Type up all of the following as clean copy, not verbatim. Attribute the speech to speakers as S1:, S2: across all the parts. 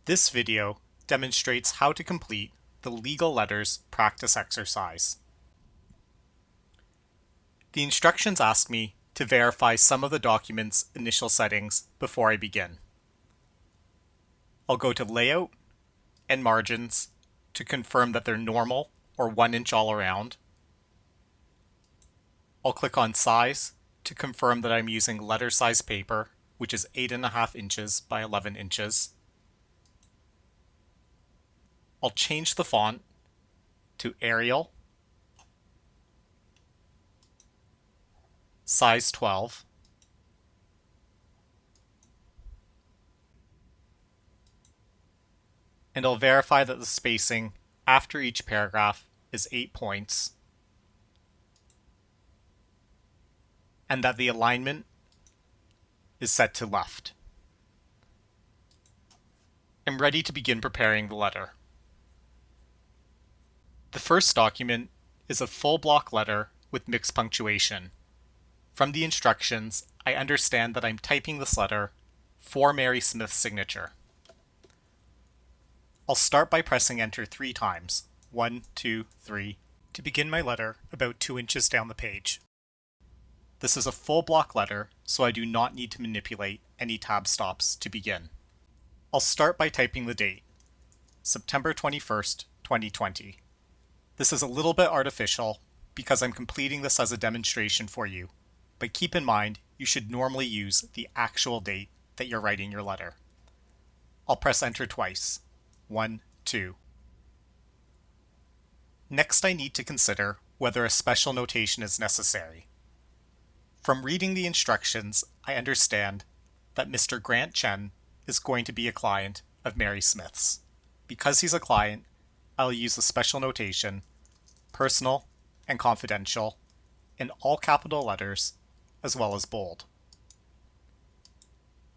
S1: This video demonstrates how to complete the legal letters practice exercise. The instructions ask me to verify some of the document's initial settings before I begin. I'll go to Layout and Margins to confirm that they're normal or 1 inch all around. I'll click on Size to confirm that I'm using letter size paper, which is 8.5 inches by 11 inches. I'll change the font to Arial, size 12. And I'll verify that the spacing after each paragraph is 8 points, and that the alignment is set to left. I'm ready to begin preparing the letter. The first document is a full block letter with mixed punctuation. From the instructions, I understand that I'm typing this letter for Mary Smith's signature. I'll start by pressing Enter 3 times, 1, 2, 3, to begin my letter about 2 inches down the page. This is a full block letter, so I do not need to manipulate any tab stops to begin. I'll start by typing the date, September 21st, 2020. This is a little bit artificial because I'm completing this as a demonstration for you, but keep in mind you should normally use the actual date that you're writing your letter. I'll press Enter twice, 1, 2. Next, I need to consider whether a special notation is necessary. From reading the instructions, I understand that Mr. Grant Chen is going to be a client of Mary Smith's. Because he's a client, I'll use the special notation, personal and confidential, in all capital letters, as well as bold.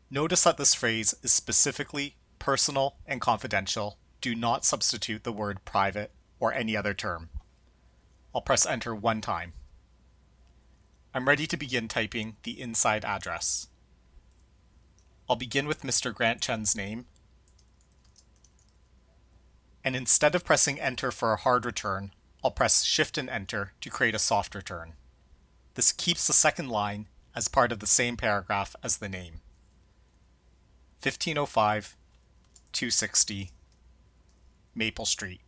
S1: Notice that this phrase is specifically personal and confidential. Do not substitute the word private or any other term. I'll press Enter 1 time. I'm ready to begin typing the inside address. I'll begin with Mr. Grant Chen's name, and instead of pressing Enter for a hard return, I'll press Shift and Enter to create a soft return. This keeps the second line as part of the same paragraph as the name. 1505 260 Maple Street.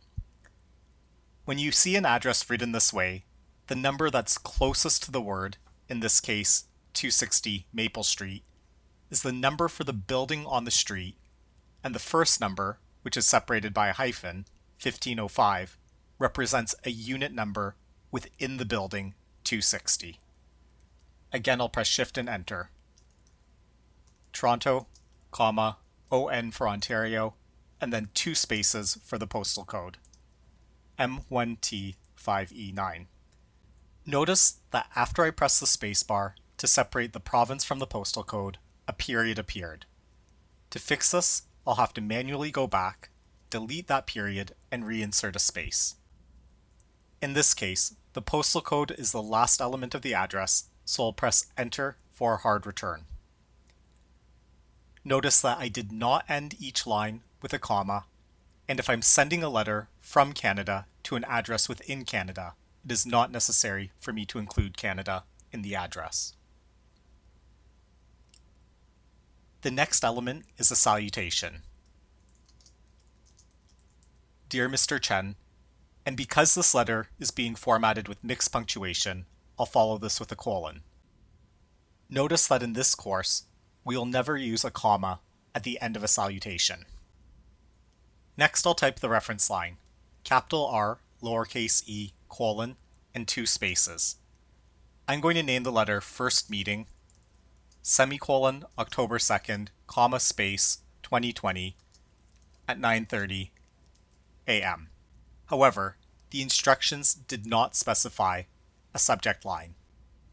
S1: When you see an address written this way, the number that's closest to the word, in this case 260 Maple Street, is the number for the building on the street, and the first number, which is separated by a hyphen, 1505, represents a unit number within the building 260. Again, I'll press Shift and Enter. Toronto, comma, ON for Ontario, and then 2 spaces for the postal code, M1T5E9. Notice that after I press the spacebar to separate the province from the postal code, a period appeared. To fix this, I'll have to manually go back, delete that period, and reinsert a space. In this case, the postal code is the last element of the address, so I'll press Enter for a hard return. Notice that I did not end each line with a comma, and if I'm sending a letter from Canada to an address within Canada, it is not necessary for me to include Canada in the address. The next element is a salutation. Dear Mr. Chen, and because this letter is being formatted with mixed punctuation, I'll follow this with a colon. Notice that in this course, we'll never use a comma at the end of a salutation. Next, I'll type the reference line, capital R, lowercase e, colon, and 2 spaces. I'm going to name the letter First Meeting, semicolon, October 2nd, comma, space, 2020, at 9:30 a.m. However, the instructions did not specify a subject line.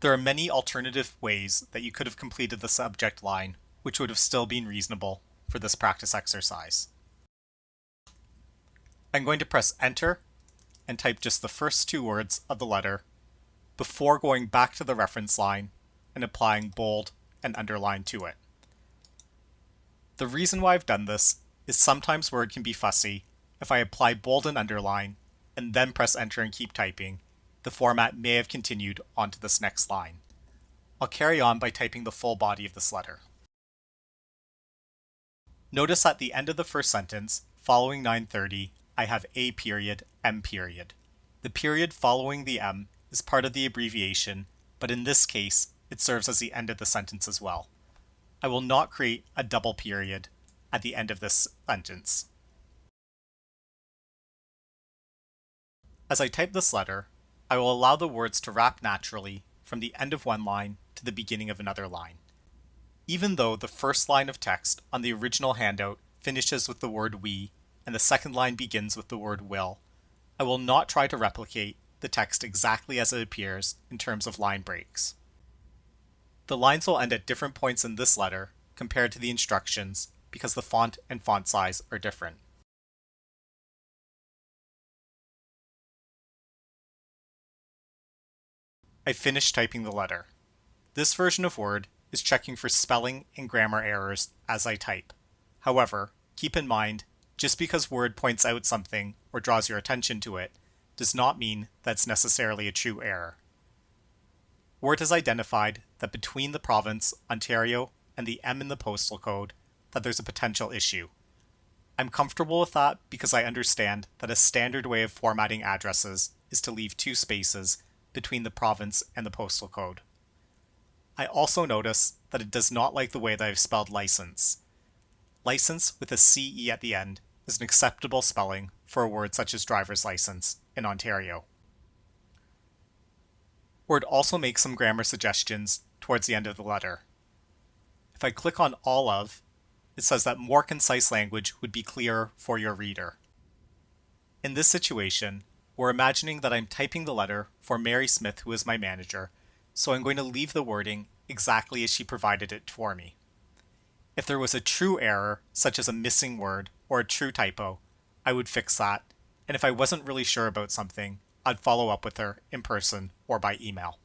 S1: There are many alternative ways that you could have completed the subject line, which would have still been reasonable for this practice exercise. I'm going to press Enter and type just the first 2 words of the letter before going back to the reference line and applying bold and underline to it. The reason why I've done this is sometimes where it can be fussy. If I apply bold and underline, and then press enter and keep typing, the format may have continued onto this next line. I'll carry on by typing the full body of this letter. Notice at the end of the first sentence, following 930, I have A period, M period. The period following the M is part of the abbreviation, but in this case, it serves as the end of the sentence as well. I will not create a double period at the end of this sentence. As I type this letter, I will allow the words to wrap naturally from the end of one line to the beginning of another line. Even though the first line of text on the original handout finishes with the word we, and the second line begins with the word will, I will not try to replicate the text exactly as it appears in terms of line breaks. The lines will end at different points in this letter compared to the instructions because the font and font size are different. I finished typing the letter. This version of Word is checking for spelling and grammar errors as I type. However, keep in mind, just because Word points out something or draws your attention to it does not mean that's necessarily a true error. Word has identified that between the province, Ontario, and the M in the postal code, that there's a potential issue. I'm comfortable with that because I understand that a standard way of formatting addresses is to leave 2 spaces between the province and the postal code. I also notice that it does not like the way that I've spelled license. License with a CE at the end is an acceptable spelling for a word such as driver's license in Ontario. Word also makes some grammar suggestions towards the end of the letter. If I click on all of, it says that more concise language would be clearer for your reader. In this situation, we're imagining that I'm typing the letter for Mary Smith, who is my manager, so I'm going to leave the wording exactly as she provided it for me. If there was a true error, such as a missing word or a true typo, I would fix that, and if I wasn't really sure about something, I'd follow up with her in person or by email.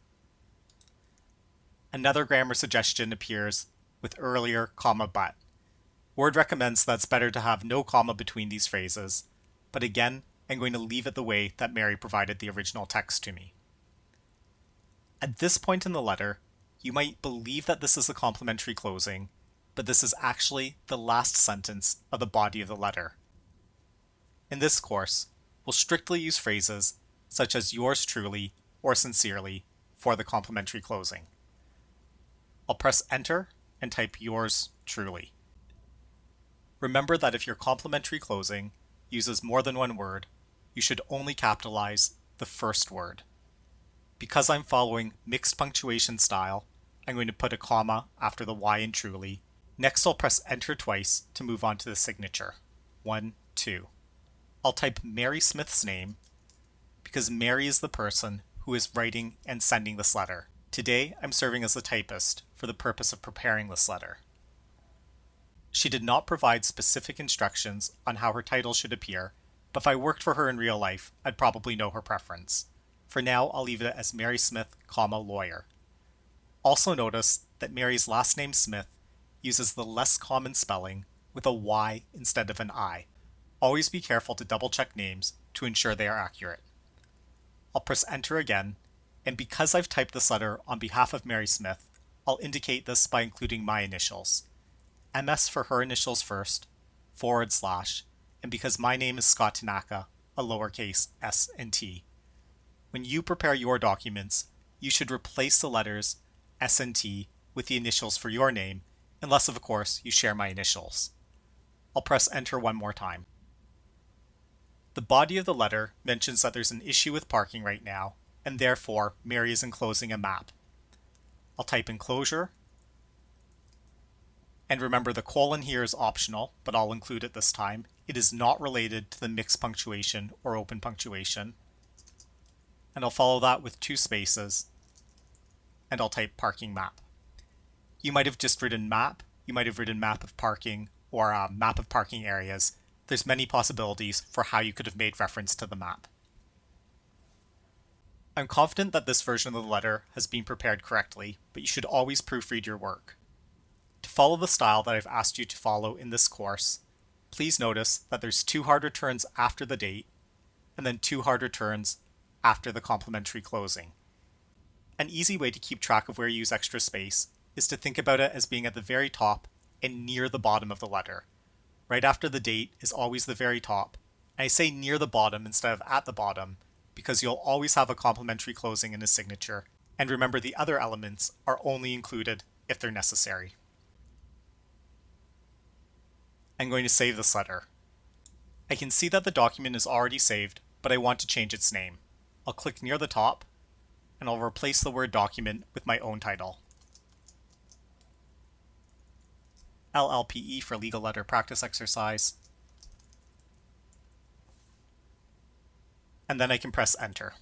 S1: Another grammar suggestion appears with earlier, comma, but. Word recommends that it's better to have no comma between these phrases, but again, I'm going to leave it the way that Mary provided the original text to me. At this point in the letter, you might believe that this is a complimentary closing, but this is actually the last sentence of the body of the letter. In this course, we'll strictly use phrases such as yours truly or sincerely for the complimentary closing. I'll press enter and type yours truly. Remember that if your complimentary closing uses more than one word, you should only capitalize the first word. Because I'm following mixed punctuation style, I'm going to put a comma after the Y in truly. Next, I'll press enter twice to move on to the signature. 1, 2. I'll type Mary Smith's name because Mary is the person who is writing and sending this letter. Today, I'm serving as the typist for the purpose of preparing this letter. She did not provide specific instructions on how her title should appear, but if I worked for her in real life, I'd probably know her preference. For now, I'll leave it as Mary Smith, lawyer. Also notice that Mary's last name Smith uses the less common spelling with a Y instead of an I. Always be careful to double check names to ensure they are accurate. I'll press enter again, and because I've typed this letter on behalf of Mary Smith, I'll indicate this by including my initials. MS for her initials first, / and because my name is Scott Tanaka, a lowercase s and t. When you prepare your documents, you should replace the letters S and T with the initials for your name, unless of course you share my initials. I'll press enter one more time. The body of the letter mentions that there's an issue with parking right now, and therefore Mary is enclosing a map. I'll type enclosure, and remember the colon here is optional, but I'll include it this time. It is not related to the mixed punctuation or open punctuation. And I'll follow that with 2 spaces, and I'll type parking map. You might have just written map, you might have written map of parking, or map of parking areas. There's many possibilities for how you could have made reference to the map. I'm confident that this version of the letter has been prepared correctly, but you should always proofread your work. To follow the style that I've asked you to follow in this course, please notice that there's 2 hard returns after the date, and then 2 hard returns after the complementary closing. An easy way to keep track of where you use extra space is to think about it as being at the very top and near the bottom of the letter. Right after the date is always the very top. And I say near the bottom instead of at the bottom because you'll always have a complementary closing in a signature, and remember the other elements are only included if they're necessary. I'm going to save this letter. I can see that the document is already saved, but I want to change its name. I'll click near the top, and I'll replace the word document with my own title. LLPE for Legal Letter Practice Exercise. And then I can press Enter.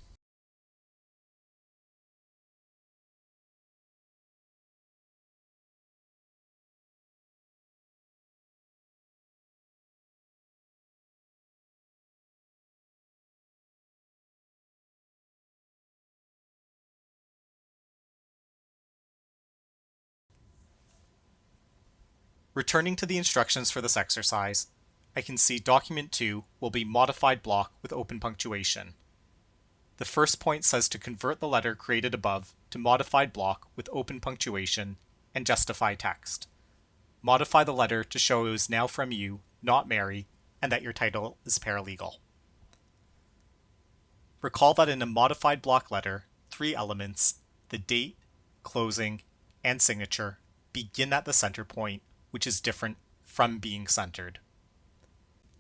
S1: Returning to the instructions for this exercise, I can see document 2 will be modified block with open punctuation. The first point says to convert the letter created above to modified block with open punctuation and justify text. Modify the letter to show it is now from you, not Mary, and that your title is paralegal. Recall that in a modified block letter, 3 elements, the date, closing, and signature, begin at the center point, which is different from being centered.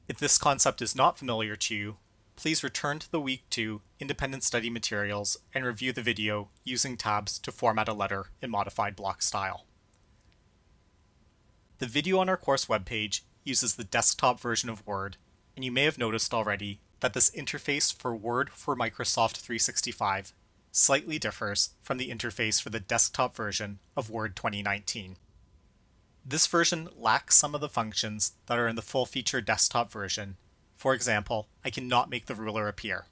S1: If this concept is not familiar to you, please return to the Week 2 independent study materials and review the video using tabs to format a letter in modified block style. The video on our course webpage uses the desktop version of Word, and you may have noticed already that this interface for Word for Microsoft 365 slightly differs from the interface for the desktop version of Word 2019. This version lacks some of the functions that are in the full-feature desktop version. For example, I cannot make the ruler appear.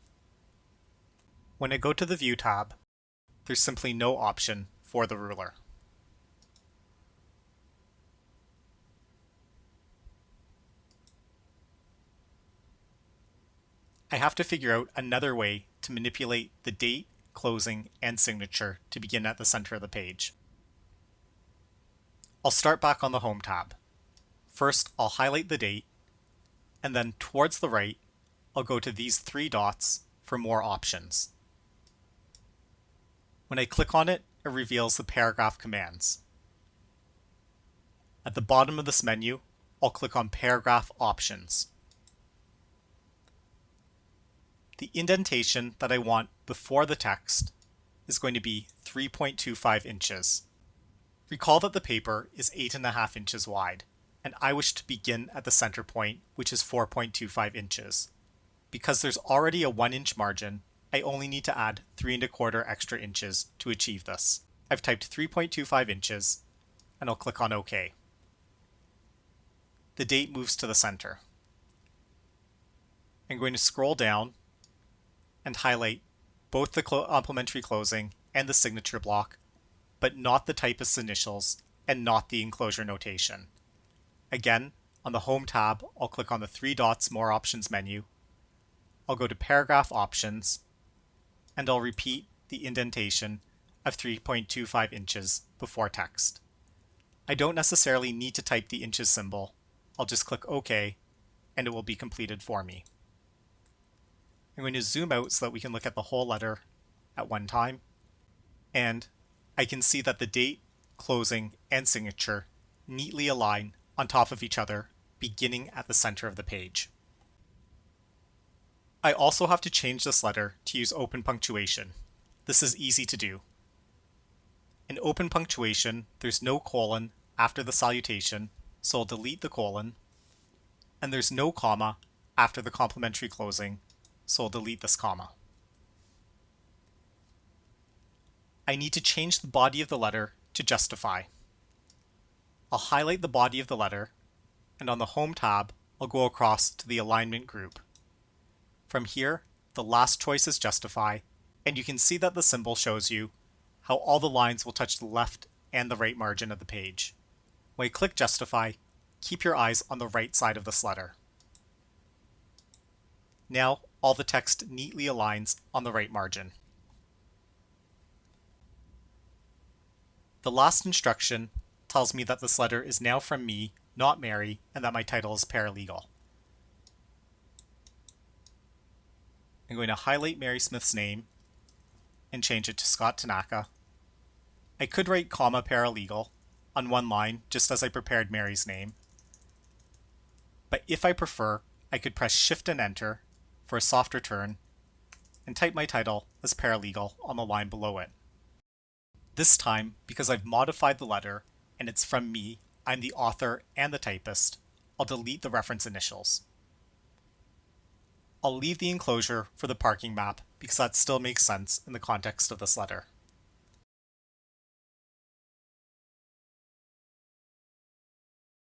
S1: When I go to the View tab, there's simply no option for the ruler. I have to figure out another way to manipulate the date, closing, and signature to begin at the center of the page. I'll start back on the Home tab. First, I'll highlight the date, and then towards the right, I'll go to these 3 dots for more options. When I click on it, it reveals the paragraph commands. At the bottom of this menu, I'll click on Paragraph Options. The indentation that I want before the text is going to be 3.25 inches. Recall that the paper is 8.5 inches wide, and I wish to begin at the center point, which is 4.25 inches. Because there's already a 1-inch margin, I only need to add 3¼ extra inches to achieve this. I've typed 3.25 inches, and I'll click on OK. The date moves to the center. I'm going to scroll down and highlight both the complementary closing and the signature block, but not the typist's initials and not the enclosure notation. Again, on the Home tab, I'll click on the 3 dots More Options menu. I'll go to Paragraph Options, and I'll repeat the indentation of 3.25 inches before text. I don't necessarily need to type the inches symbol. I'll just click OK, and it will be completed for me. I'm going to zoom out so that we can look at the whole letter at one time, and I can see that the date, closing, and signature neatly align on top of each other, beginning at the center of the page. I also have to change this letter to use open punctuation. This is easy to do. In open punctuation, there's no colon after the salutation, so I'll delete the colon, and there's no comma after the complementary closing, so I'll delete this comma. I need to change the body of the letter to justify. I'll highlight the body of the letter, and on the Home tab, I'll go across to the alignment group. From here, the last choice is justify, and you can see that the symbol shows you how all the lines will touch the left and the right margin of the page. When I click justify, keep your eyes on the right side of this letter. Now, all the text neatly aligns on the right margin. The last instruction tells me that this letter is now from me, not Mary, and that my title is paralegal. I'm going to highlight Mary Smith's name and change it to Scott Tanaka. I could write comma paralegal on one line just as I prepared Mary's name, but if I prefer, I could press Shift and Enter for a soft return and type my title as paralegal on the line below it. This time, because I've modified the letter and it's from me, I'm the author and the typist, I'll delete the reference initials. I'll leave the enclosure for the parking map because that still makes sense in the context of this letter.